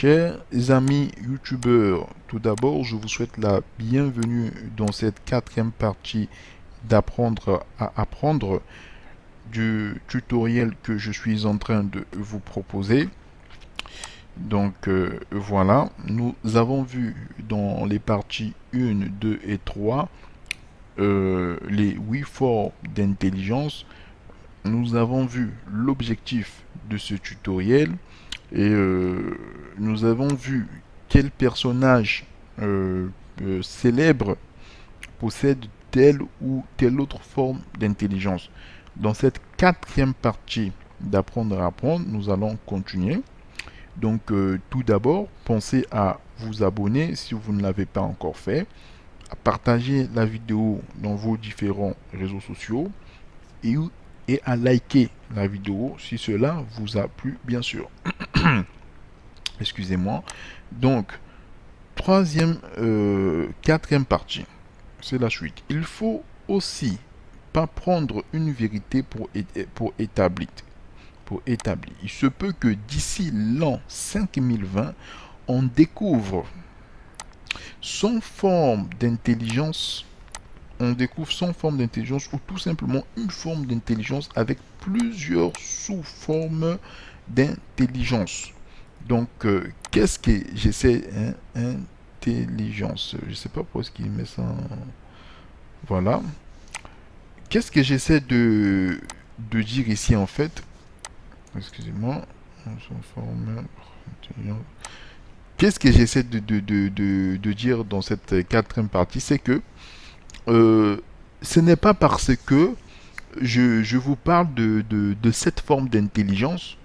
Chers amis youtubeurs, tout d'abord je vous souhaite la bienvenue dans cette quatrième partie d'apprendre à apprendre du tutoriel que je suis en train de vous proposer. Donc voilà, nous avons vu dans les parties 1, 2 et 3 les 8 formes d'intelligence. Nous avons vu l'objectif de ce tutoriel et nous avons vu quel personnage célèbre possède telle ou telle autre forme d'intelligence. Dans cette quatrième partie d'apprendre à apprendre, nous allons continuer. Donc tout d'abord, pensez à vous abonner si vous ne l'avez pas encore fait, à partager la vidéo dans vos différents réseaux sociaux et, et à liker la vidéo si cela vous a plu, bien sûr. Excusez-moi. Donc, quatrième partie, c'est la suite. Il faut aussi pas prendre une vérité pour établir. Il se peut que d'ici l'an 5020, on découvre sans forme d'intelligence, ou tout simplement une forme d'intelligence avec plusieurs sous-formes d'intelligence. Donc, qu'est-ce que j'essaie, intelligence, je ne sais pas pourquoi est-ce qu'il met ça. Voilà. Qu'est-ce que j'essaie de dire ici en fait? Excusez-moi. Qu'est-ce que j'essaie de dire dans cette quatrième partie? C'est que ce n'est pas parce que je vous parle de cette forme d'intelligence,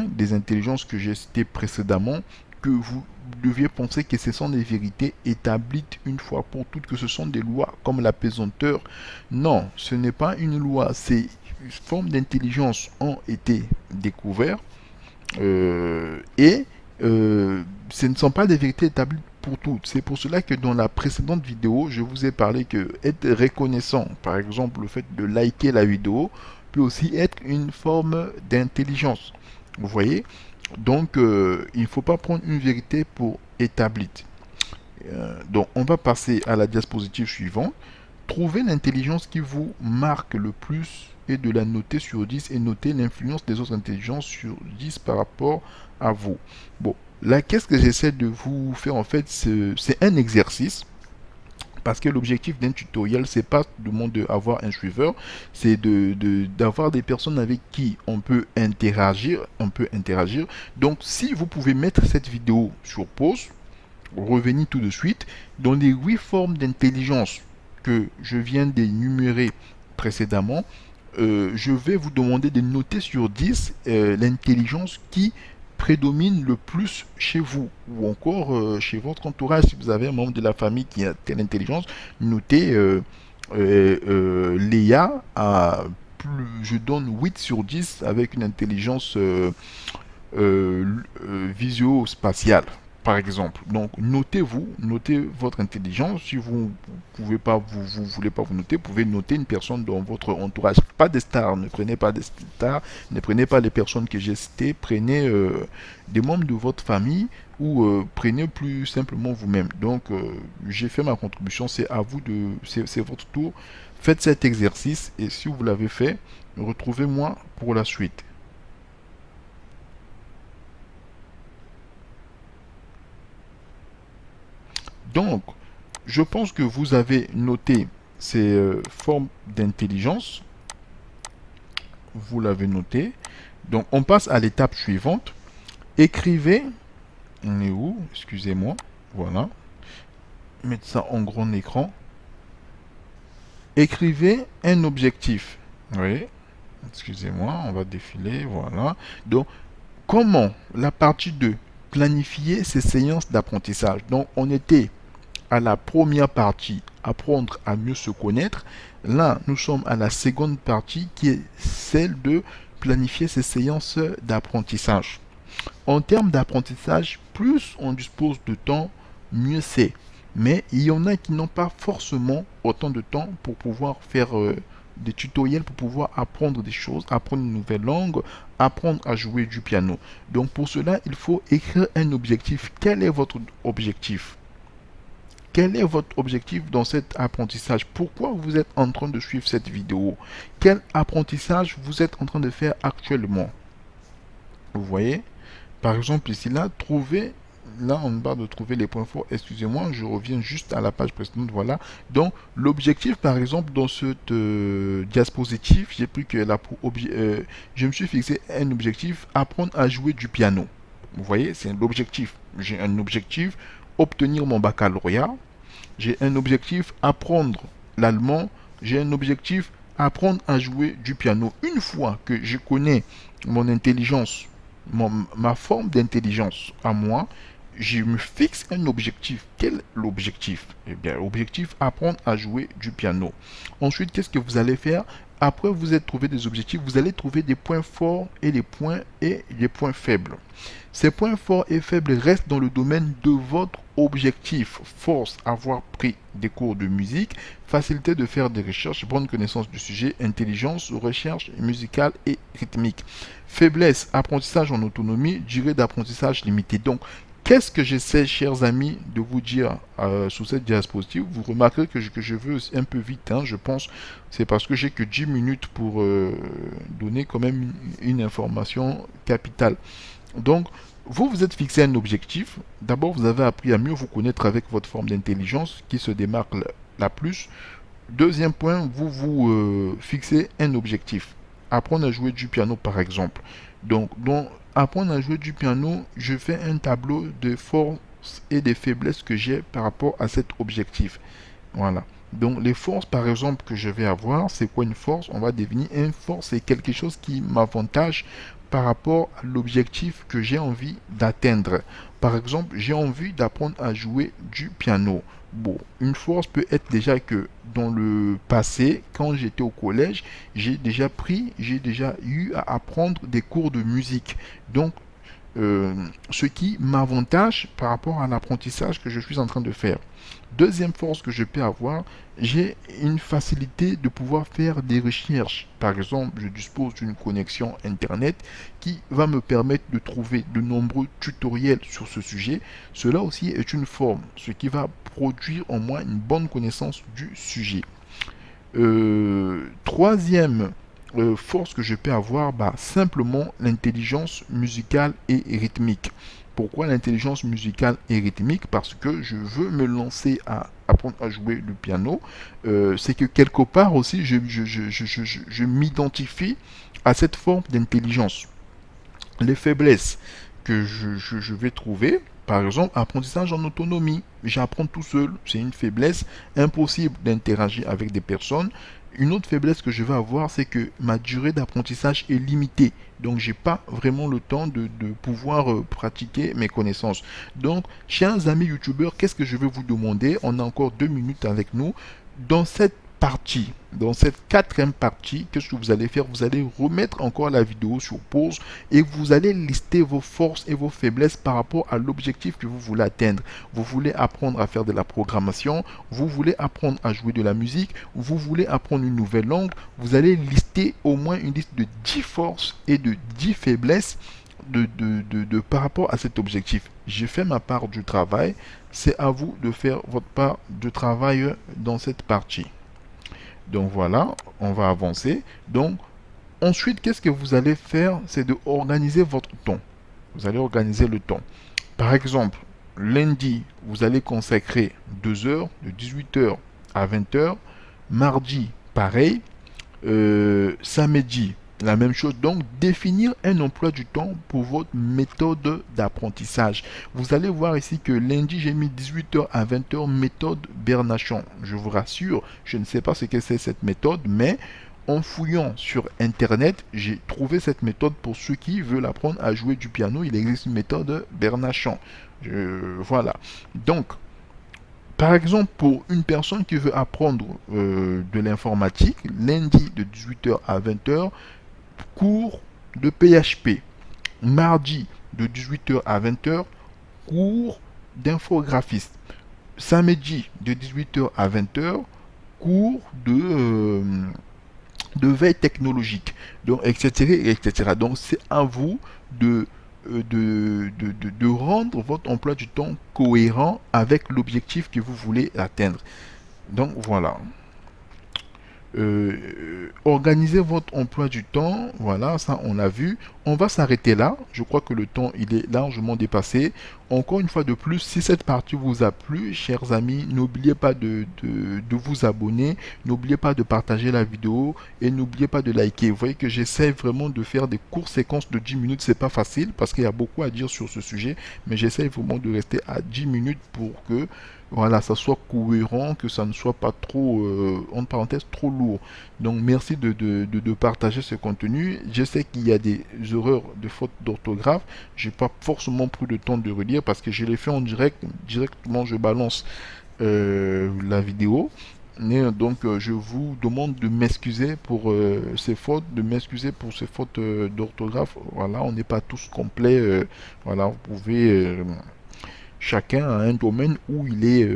des intelligences que j'ai citées précédemment, que vous deviez penser que ce sont des vérités établies une fois pour toutes, que ce sont des lois comme la pesanteur. Non, ce n'est pas une loi. Ces formes d'intelligence ont été découvertes et ce ne sont pas des vérités établies pour toutes. C'est pour cela que dans la précédente vidéo, je vous ai parlé que être reconnaissant, par exemple le fait de liker la vidéo, peut aussi être une forme d'intelligence. Vous voyez? Donc, il ne faut pas prendre une vérité pour établie. Donc, on va passer à la diapositive suivante. Trouvez l'intelligence qui vous marque le plus et de la noter sur 10 et noter l'influence des autres intelligences sur 10 par rapport à vous. Bon, là, qu'est-ce que j'essaie de vous faire en fait? C'est un exercice. Parce que l'objectif d'un tutoriel, c'est pas d'avoir un suiveur, c'est d'avoir des personnes avec qui on peut interagir, Donc, si vous pouvez mettre cette vidéo sur pause, revenez tout de suite dans les 8 formes d'intelligence que je viens d'énumérer précédemment. Je vais vous demander de noter sur 10 l'intelligence qui prédomine le plus chez vous ou encore chez votre entourage. Si vous avez un membre de la famille qui a telle intelligence, notez Léa a plus, je donne 8 sur 10 avec une intelligence visio-spatiale, par exemple. Donc, notez votre intelligence. Si vous pouvez pas, vous voulez pas vous noter, vous pouvez noter une personne dans votre entourage. Pas des stars, ne prenez pas des stars, ne prenez pas les personnes que j'ai citées, prenez des membres de votre famille ou prenez plus simplement vous-même. Donc, j'ai fait ma contribution, c'est à vous c'est votre tour. Faites cet exercice et si vous l'avez fait, retrouvez-moi pour la suite. Donc, je pense que vous avez noté ces formes d'intelligence. Vous l'avez noté. Donc, on passe à l'étape suivante. Écrivez. On est où? Excusez-moi. Voilà. Mettre ça en grand écran. Écrivez un objectif. Oui. Excusez-moi. On va défiler. Voilà. Donc, comment la partie 2 planifier ces séances d'apprentissage. Donc, on était à la première partie, apprendre à mieux se connaître. Là, nous sommes à la seconde partie qui est celle de planifier ces séances d'apprentissage. En termes d'apprentissage, plus on dispose de temps, mieux c'est. Mais il y en a qui n'ont pas forcément autant de temps pour pouvoir faire des tutoriels pour pouvoir apprendre des choses, apprendre une nouvelle langue, apprendre à jouer du piano. Donc pour cela, il faut écrire un objectif. Quel est votre objectif? Quel est votre objectif dans cet apprentissage? Pourquoi vous êtes en train de suivre cette vidéo? Quel apprentissage vous êtes en train de faire actuellement? Vous voyez? Par exemple, ici, là, trouver, là, on va de trouver les points forts. Excusez-moi, je reviens juste à la page précédente. Voilà. Donc, l'objectif, par exemple, dans cette diapositive, j'ai pris que là, je me suis fixé un objectif, apprendre à jouer du piano. Vous voyez, c'est l'objectif. J'ai un objectif, obtenir mon baccalauréat. J'ai un objectif, apprendre l'allemand. J'ai un objectif, apprendre à jouer du piano. Une fois que je connais mon intelligence, ma forme d'intelligence à moi, je me fixe un objectif. Quel est l'objectif? Eh bien, l'objectif, apprendre à jouer du piano. Ensuite, qu'est-ce que vous allez faire? Après vous êtes trouvé des objectifs, vous allez trouver des points forts et des points faibles. Ces points forts et faibles restent dans le domaine de votre objectif. Force, avoir pris des cours de musique, facilité de faire des recherches, bonne connaissance du sujet, intelligence, recherche musicale et rythmique. Faiblesse, apprentissage en autonomie, durée d'apprentissage limitée. Donc, qu'est-ce que j'essaie, chers amis, de vous dire sur cette diapositive? Vous remarquerez que je veux un peu vite, hein, je pense. C'est parce que j'ai que 10 minutes pour donner quand même une information capitale. Donc, vous vous êtes fixé un objectif. D'abord, vous avez appris à mieux vous connaître avec votre forme d'intelligence qui se démarque la plus. Deuxième point, vous vous fixez un objectif. Apprendre à jouer du piano, par exemple. Donc, apprendre à jouer du piano, je fais un tableau de forces et des faiblesses que j'ai par rapport à cet objectif. Voilà. Donc, les forces, par exemple, que je vais avoir, c'est quoi une force? On va définir une force, c'est quelque chose qui m'avantage par rapport à l'objectif que j'ai envie d'atteindre. Par exemple, j'ai envie d'apprendre à jouer du piano. Bon, une force peut être déjà que dans le passé, quand j'étais au collège, j'ai déjà eu à apprendre des cours de musique. Donc, ce qui m'avantage par rapport à l'apprentissage que je suis en train de faire. Deuxième force que je peux avoir, j'ai une facilité de pouvoir faire des recherches. Par exemple, je dispose d'une connexion Internet qui va me permettre de trouver de nombreux tutoriels sur ce sujet. Cela aussi est une forme, ce qui va produire en moi une bonne connaissance du sujet. Troisième force que je peux avoir, bah, simplement l'intelligence musicale et rythmique. Pourquoi l'intelligence musicale et rythmique? Parce que je veux me lancer à apprendre à jouer le piano. C'est que quelque part aussi, je m'identifie à cette forme d'intelligence. Les faiblesses que je vais trouver, par exemple, apprentissage en autonomie. J'apprends tout seul, c'est une faiblesse. Impossible d'interagir avec des personnes. Une autre faiblesse que je vais avoir, c'est que ma durée d'apprentissage est limitée. Donc, j'ai pas vraiment le temps de pouvoir pratiquer mes connaissances. Donc, chers amis youtubeurs, qu'est-ce que je vais vous demander? On a encore 2 minutes avec nous. Dans cette partie, dans cette quatrième partie, qu'est-ce que vous allez faire? Vous allez remettre encore la vidéo sur pause et vous allez lister vos forces et vos faiblesses par rapport à l'objectif que vous voulez atteindre. Vous voulez apprendre à faire de la programmation, vous voulez apprendre à jouer de la musique, vous voulez apprendre une nouvelle langue, vous allez lister au moins une liste de 10 forces et de 10 faiblesses par rapport à cet objectif. J'ai fait ma part du travail, c'est à vous de faire votre part de travail dans cette partie. Donc voilà, on va avancer. Donc ensuite, qu'est-ce que vous allez faire? C'est de organiser votre temps. Vous allez organiser le temps. Par exemple, lundi, vous allez consacrer 2 heures, de 18 heures à 20 heures. Mardi, pareil. Samedi, la même chose. Donc, définir un emploi du temps pour votre méthode d'apprentissage. Vous allez voir ici que lundi, j'ai mis 18 heures à 20 heures, méthode Bernachon. Je vous rassure, je ne sais pas ce que c'est cette méthode, mais en fouillant sur Internet, j'ai trouvé cette méthode pour ceux qui veulent apprendre à jouer du piano. Il existe une méthode Bernachon. Voilà. Donc, par exemple, pour une personne qui veut apprendre de l'informatique, lundi de 18 heures à 20 heures, cours de PHP. Mardi de 18 heures à 20 heures, cours d'infographiste. Samedi de 18 heures à 20 heures, cours de de veille technologique, donc, etc., etc. Donc, c'est à vous de, de rendre votre emploi du temps cohérent avec l'objectif que vous voulez atteindre. Donc, voilà. Organiser votre emploi du temps, voilà, ça on a vu. On va s'arrêter là. Je crois que le temps il est largement dépassé. Encore une fois de plus, si cette partie vous a plu, chers amis, n'oubliez pas de vous abonner, n'oubliez pas de partager la vidéo et n'oubliez pas de liker. Vous voyez que j'essaie vraiment de faire des courtes séquences de 10 minutes. C'est pas facile parce qu'il y a beaucoup à dire sur ce sujet, mais j'essaie vraiment de rester à 10 minutes pour que voilà, ça soit cohérent, que ça ne soit pas trop, entre parenthèses, trop lourd. Donc, merci de partager ce contenu. Je sais qu'il y a des erreurs de fautes d'orthographe. J'ai pas forcément pris le temps de relire parce que je l'ai fait en direct. Directement, je balance la vidéo. Et donc, je vous demande de m'excuser pour ces fautes, de m'excuser pour ces fautes d'orthographe. Voilà, on n'est pas tous complets. Voilà, vous pouvez chacun a un domaine où il est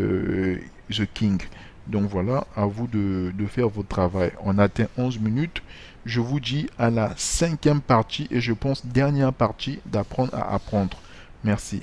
the king. Donc voilà, à vous de faire votre travail. On atteint 11 minutes. Je vous dis à la cinquième partie et je pense dernière partie d'apprendre à apprendre. Merci.